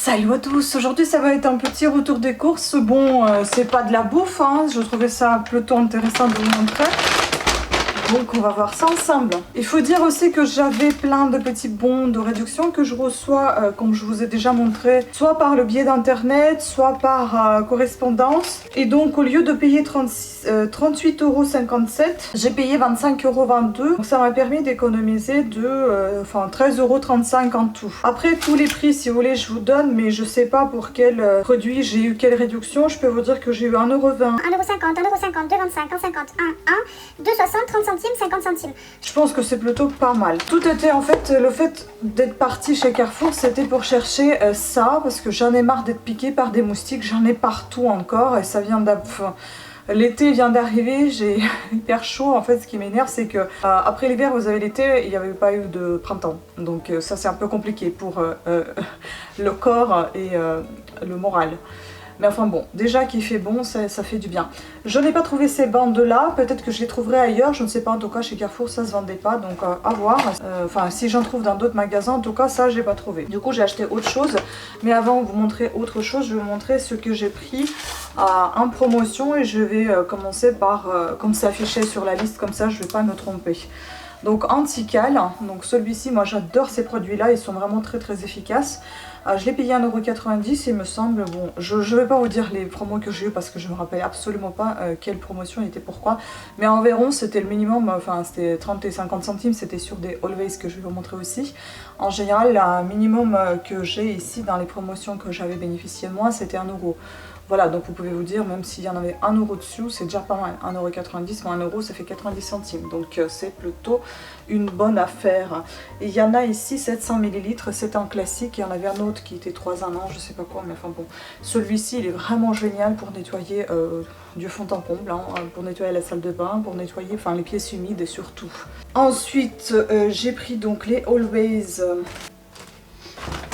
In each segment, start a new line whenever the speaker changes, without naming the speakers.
Salut à tous, aujourd'hui ça va être un petit retour des courses. Bon, c'est pas de la bouffe, hein. Je trouvais ça plutôt intéressant de vous montrer. Donc on va voir ça ensemble. Il faut dire aussi que j'avais plein de petits bons de réduction que je reçois, comme je vous ai déjà montré, soit par le biais d'internet, soit par correspondance. Et donc au lieu de payer 38,57 €, j'ai payé 25,22 €. Donc ça m'a permis d'économiser de 13,35 € en tout. Après tous les prix, si vous voulez, je vous donne, mais je sais pas pour quel produit j'ai eu quelle réduction. Je peux vous dire que j'ai eu 1,20 €.
1,50 €, 1,50 €, 2,25 €, 1,50 €, 1, 2,60 €, 30 centimes, 50 centimes.
Je pense que c'est plutôt pas mal. Tout était en fait, le fait d'être parti chez Carrefour, c'était pour chercher ça, parce que j'en ai marre d'être piquée par des moustiques, j'en ai partout encore, et ça vient l'été vient d'arriver, j'ai hyper chaud. En fait, ce qui m'énerve, c'est que après l'hiver, vous avez l'été, il n'y avait pas eu de printemps. Donc ça, c'est un peu compliqué pour le corps et le moral. Mais enfin bon, déjà qu'il fait bon, ça fait du bien. Je n'ai pas trouvé ces bandes là, peut-être que je les trouverai ailleurs, je ne sais pas, en tout cas chez Carrefour ça se vendait pas, donc à voir. Enfin si j'en trouve dans d'autres magasins, en tout cas ça j'ai pas trouvé. Du coup j'ai acheté autre chose, mais avant de vous montrer autre chose, je vais vous montrer ce que j'ai pris en promotion et je vais commencer par, comme c'est affiché sur la liste comme ça, je vais pas me tromper. Donc Antical, donc celui-ci, moi j'adore ces produits là, ils sont vraiment très efficaces. Je l'ai payé 1,90 € il me semble. Bon, je vais pas vous dire les promos que j'ai eu parce que je me rappelle absolument pas quelle promotion était pourquoi. Mais environ c'était le minimum, enfin c'était 30 et 50 centimes, c'était sur des Always que je vais vous montrer aussi. En général, le minimum que j'ai ici dans les promotions que j'avais bénéficié de moi, c'était 1 €. Voilà, donc vous pouvez vous dire, même s'il y en avait 1 € dessus, c'est déjà pas mal. 1,90 € moins 1 € ça fait 90 centimes. Donc c'est plutôt une bonne affaire. Et il y en a ici 700 ml, c'est un classique. Il y en avait un autre qui était 3 ans, je sais pas quoi, mais enfin bon. Celui-ci, il est vraiment génial pour nettoyer du fond en comble, hein, pour nettoyer la salle de bain, pour nettoyer les pièces humides et surtout. Ensuite, j'ai pris donc les Always.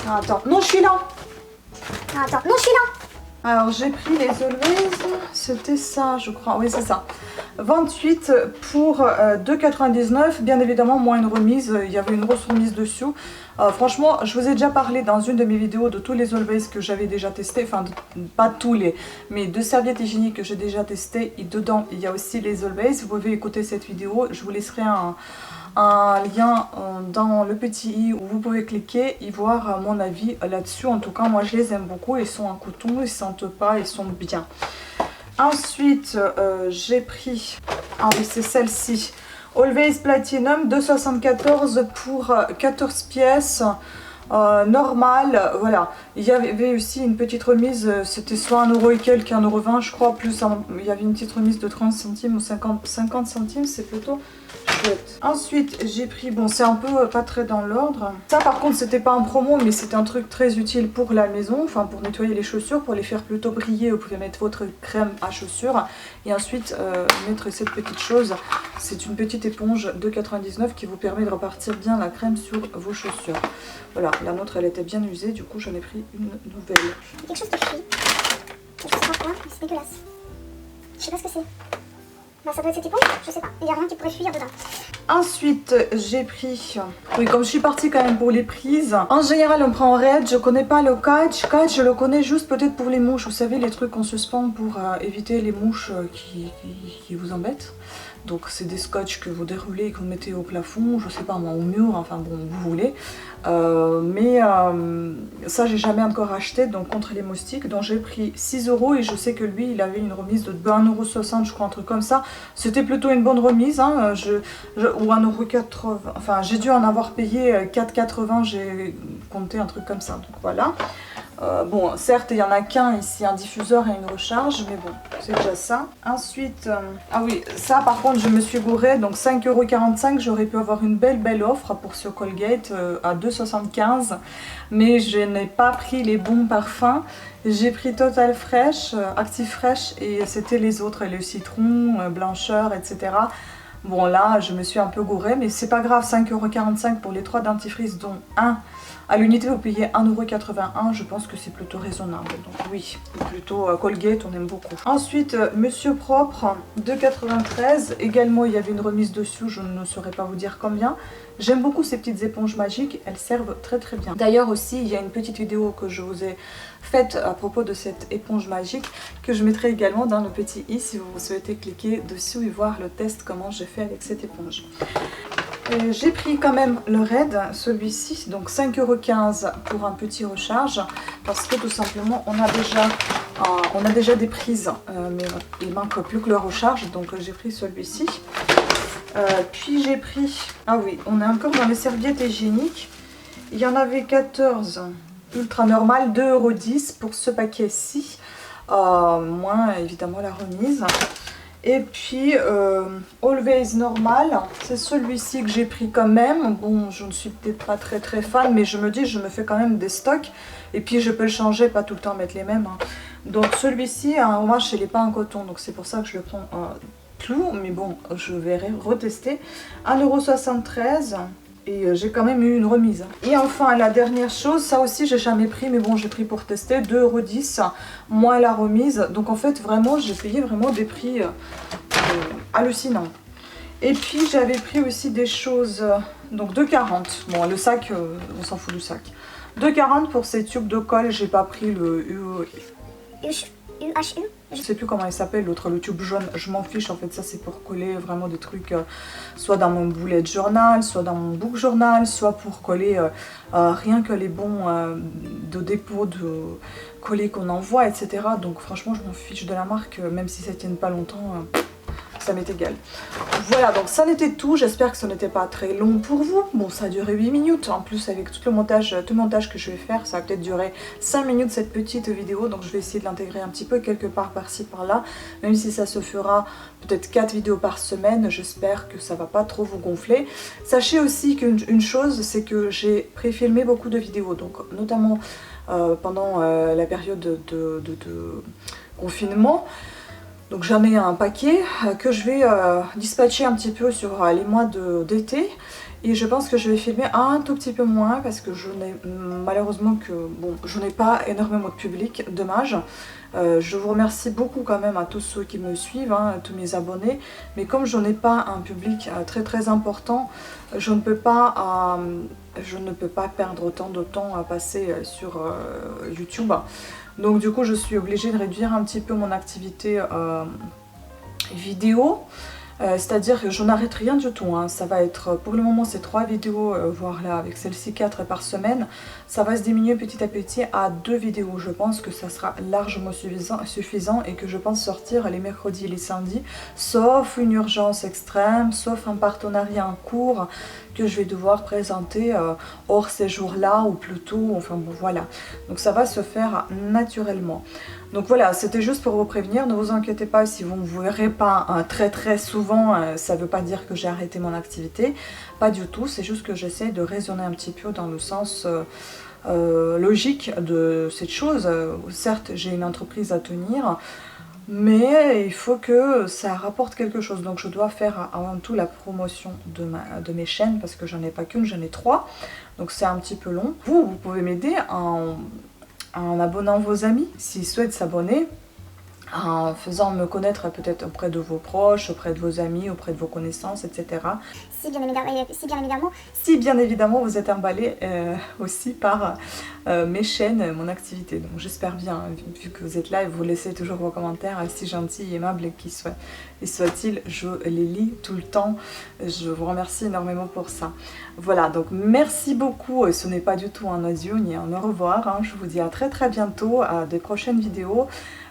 Attends, non, je suis là.
Attends, non, je suis là.
Alors j'ai pris les Always, c'était ça je crois, oui c'est ça. 28 pour 2,99 €, bien évidemment moins une remise, il y avait une grosse remise dessus. Franchement, je vous ai déjà parlé dans une de mes vidéos de tous les Always que j'avais déjà testé, enfin pas tous les, mais de serviettes hygiéniques que j'ai déjà testé. Et dedans il y a aussi les Always, vous pouvez écouter cette vidéo, je vous laisserai un lien dans le petit i où vous pouvez cliquer et voir mon avis là-dessus. En tout cas, moi je les aime beaucoup, ils sont en coton, ils sentent pas, ils sont bien. Ensuite, j'ai pris, ah oui c'est celle-ci, Always Platinum 2,74 € pour 14 pièces. Normal, voilà. Il y avait aussi une petite remise, c'était soit 1 € et quelques, 1,20 € je crois, plus il y avait une petite remise de 30 centimes ou 50 centimes, c'est plutôt chouette. Ensuite j'ai pris, bon c'est un peu pas très dans l'ordre, ça par contre c'était pas en promo mais c'était un truc très utile pour la maison, enfin pour nettoyer les chaussures, pour les faire plutôt briller, vous pouvez mettre votre crème à chaussures et ensuite mettre cette petite chose, c'est une petite éponge de 2,99 € qui vous permet de repartir bien la crème sur vos chaussures. Voilà, la nôtre elle était bien usée, du coup j'en ai pris une nouvelle.
Il y a quelque chose qui fuit. Je sais pas quoi, mais c'est dégueulasse. Je sais pas ce que c'est. Bah ça doit être cette éponge, je sais pas. Il y a rien qui pourrait fuir dedans.
Ensuite j'ai pris, oui comme je suis partie quand même pour les prises, en général on prend Red, je connais pas le Catch. Catch je le connais juste peut-être pour les mouches, vous savez les trucs qu'on suspend pour éviter les mouches qui vous embêtent. Donc c'est des scotch que vous déroulez et que vous mettez au plafond, je sais pas moi, au mur, enfin bon, vous voulez. Ça j'ai jamais encore acheté, donc contre les moustiques. Donc j'ai pris 6 € et je sais que lui il avait une remise de 1,60 € je crois, un truc comme ça. C'était plutôt une bonne remise, hein, ou 1,80 €, enfin j'ai dû en avoir payé 4,80 €, j'ai compté un truc comme ça, donc voilà. Bon, certes, il n'y en a qu'un ici, un diffuseur et une recharge, mais bon, c'est déjà ça. Ensuite, ah oui, ça par contre, je me suis gourée, donc 5,45 €, j'aurais pu avoir une belle offre pour ce Colgate à 2,75 €, mais je n'ai pas pris les bons parfums. J'ai pris Total Fresh, Active Fresh, et c'était les autres, le citron, blancheur, etc. Bon là je me suis un peu gourée, mais c'est pas grave, 5,45 € pour les 3 dentifrices dont un à l'unité vous payez 1,81 €, je pense que c'est plutôt raisonnable. Donc oui, plutôt Colgate, on aime beaucoup. Ensuite, Monsieur Propre, 2,93 €. Également, il y avait une remise dessus, je ne saurais pas vous dire combien. J'aime beaucoup ces petites éponges magiques, elles servent très très bien. D'ailleurs aussi, il y a une petite vidéo que je vous ai faite à propos de cette éponge magique que je mettrai également dans le petit i si vous souhaitez cliquer dessus et voir le test comment j'ai fait avec cette éponge. J'ai pris quand même le Red, celui-ci, donc 5,15 € pour un petit recharge, parce que tout simplement on a déjà des prises, mais il manque plus que le recharge, donc j'ai pris celui-ci. Puis j'ai pris, ah oui, on est encore dans les serviettes hygiéniques, il y en avait 14 ultra normal, 2,10 € pour ce paquet-ci, moins évidemment la remise. Et puis Always Normal, c'est celui-ci que j'ai pris quand même. Bon, je ne suis peut-être pas très fan, mais je me dis je me fais quand même des stocks. Et puis je peux le changer, pas tout le temps mettre les mêmes. Hein. Donc celui-ci, moi je l'ai pas en coton, donc c'est pour ça que je le prends clou. Mais bon, je vais retester. 1,73 €. Et j'ai quand même eu une remise. Et enfin la dernière chose, ça aussi j'ai jamais pris, mais bon j'ai pris pour tester, 2,10 € moins la remise. Donc en fait vraiment j'ai payé vraiment des prix hallucinants. Et puis j'avais pris aussi des choses, donc 2,40 €. Bon le sac, on s'en fout du sac. 2,40 € pour ces tubes de colle, j'ai pas pris le
UHU.
Je sais plus comment il s'appelle l'autre, le tube jaune, je m'en fiche en fait, ça c'est pour coller vraiment des trucs soit dans mon bullet journal, soit dans mon book journal, soit pour coller rien que les bons de dépôt de coller qu'on envoie, etc. Donc franchement je m'en fiche de la marque, même si ça tienne pas longtemps, ça m'est égal. Voilà, donc ça n'était tout, j'espère que ce n'était pas très long pour vous. Bon, ça a duré 8 minutes, en plus avec tout le montage que je vais faire, ça va peut-être durer 5 minutes cette petite vidéo, donc je vais essayer de l'intégrer un petit peu quelque part par-ci par-là, même si ça se fera peut-être 4 vidéos par semaine, j'espère que ça va pas trop vous gonfler. Sachez aussi qu'une chose, c'est que j'ai pré-filmé beaucoup de vidéos, donc notamment pendant la période de confinement. Donc j'en ai un paquet que je vais dispatcher un petit peu sur les mois d'été. Et je pense que je vais filmer un tout petit peu moins parce que je n'ai malheureusement je n'ai pas énormément de public, dommage. Je vous remercie beaucoup quand même à tous ceux qui me suivent, à tous mes abonnés. Mais comme je n'ai pas un public très important, je ne peux pas perdre autant de temps à passer sur YouTube. Donc du coup je suis obligée de réduire un petit peu mon activité vidéo. C'est-à-dire que je n'arrête rien du tout, hein. Ça va être, pour le moment c'est 3 vidéos, voire là avec celle-ci 4 par semaine. Ça va se diminuer petit à petit à 2 vidéos, je pense que ça sera largement suffisant et que je pense sortir les mercredis et les samedis, sauf une urgence extrême, sauf un partenariat en cours que je vais devoir présenter hors ces jours-là ou plutôt, enfin bon voilà. Donc ça va se faire naturellement. Donc voilà, c'était juste pour vous prévenir, ne vous inquiétez pas si vous ne me verrez pas très souvent, ça ne veut pas dire que j'ai arrêté mon activité, pas du tout, c'est juste que j'essaie de raisonner un petit peu dans le sens logique de cette chose. Certes, j'ai une entreprise à tenir, mais il faut que ça rapporte quelque chose, donc je dois faire avant tout la promotion de mes chaînes, parce que j'en ai pas qu'une, j'en ai 3, donc c'est un petit peu long. Vous pouvez m'aider en abonnant vos amis, s'ils souhaitent s'abonner, en faisant me connaître peut-être auprès de vos proches, auprès de vos amis, auprès de vos connaissances, etc. Si bien évidemment vous êtes emballé aussi par mes chaînes, mon activité. Donc j'espère bien, vu que vous êtes là et vous laissez toujours vos commentaires si gentils et aimables qu'ils soient-ils, je les lis tout le temps. Je vous remercie énormément pour ça. Voilà, donc merci beaucoup. Ce n'est pas du tout un adieu ni un au revoir, hein. Je vous dis à très bientôt, à des prochaines vidéos.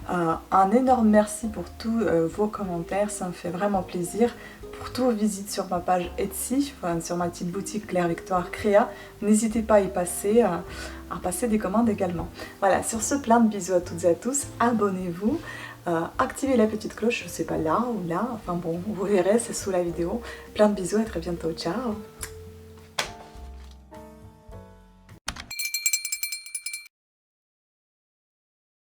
Un énorme merci pour tous vos commentaires, ça me fait vraiment plaisir. Pour toutes vos visites sur ma page Etsy, enfin, sur ma petite boutique Claire Victoire Créa, n'hésitez pas à y passer, à passer des commandes également. Voilà, sur ce, plein de bisous à toutes et à tous, abonnez-vous, activez la petite cloche, je sais pas là ou là, enfin bon, vous verrez, c'est sous la vidéo. Plein de bisous, à très bientôt, ciao.